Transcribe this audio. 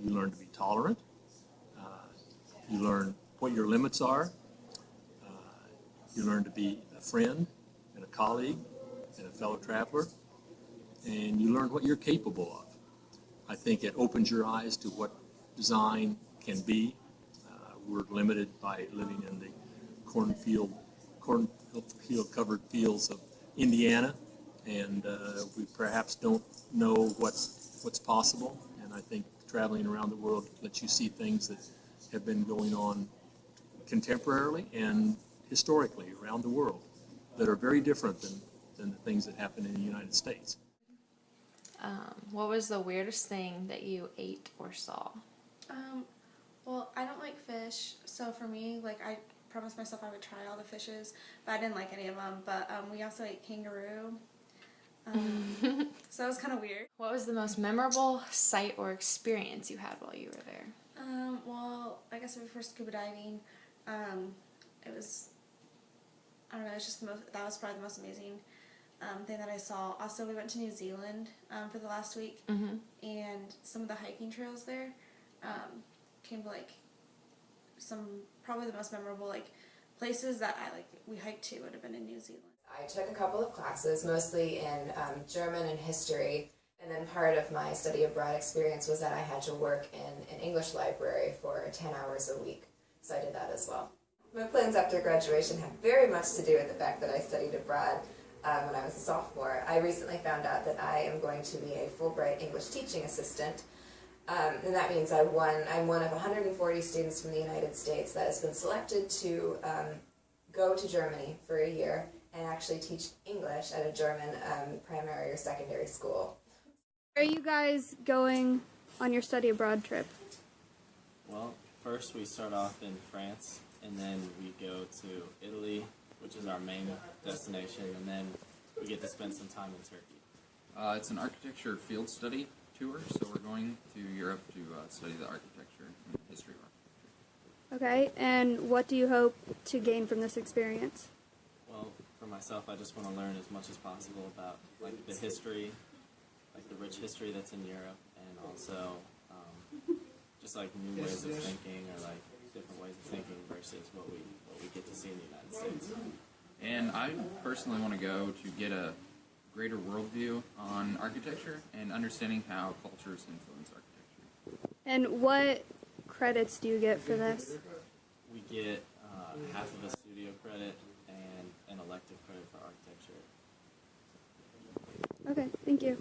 You learn to be tolerant. Uh, you learn what your limits are. Uh, you learn to be a friend and a colleague and a fellow traveler. And you learn what you're capable of. I think it opens your eyes to what design can be. We're limited by living in the cornfield covered fields of Indiana, and we perhaps don't know what's possible. And I think traveling around the world lets you see things that have been going on contemporarily and historically around the world that are very different than the things that happen in the United States. What was the weirdest thing that you ate or saw? Well, I don't like fish, so for me, like, I promised myself I would try all the fishes, but I didn't like any of them. But we also ate kangaroo, so it was kind of weird. What was the most memorable sight or experience you had while you were there? Well, I guess before scuba diving, it was, I don't know, it's just that was probably the most amazing thing that I saw. Also, we went to New Zealand for the last week, and some of the hiking trails there came to like probably the most memorable places that we hiked to would have been in New Zealand. I took a couple of classes, mostly in German and history, and then part of my study abroad experience was that I had to work in an English library for 10 hours a week, so I did that as well. My plans after graduation had very much to do with the fact that I studied abroad when I was a sophomore. I recently found out that I am going to be a Fulbright English teaching assistant, and that means I'm one of 140 students from the United States that has been selected to go to Germany for a year and actually teach English at a German primary or secondary school. Where are you guys going on your study abroad trip? Well, first we start off in France, and then we go to Italy, which is our main destination, and then we get to spend some time in Turkey. It's an architecture field study tour, so we're going to Europe to study the architecture and history of architecture. Okay, and what do you hope to gain from this experience? Well, for myself, I just want to learn as much as possible about the history, the rich history that's in Europe, and also just new ways of thinking or different ways of thinking versus what we get to see in the United States. And I personally want to go to get a greater worldview on architecture and understanding how cultures influence architecture. And what credits do you get for this? We get half of a studio credit and an elective credit for architecture. Okay, thank you.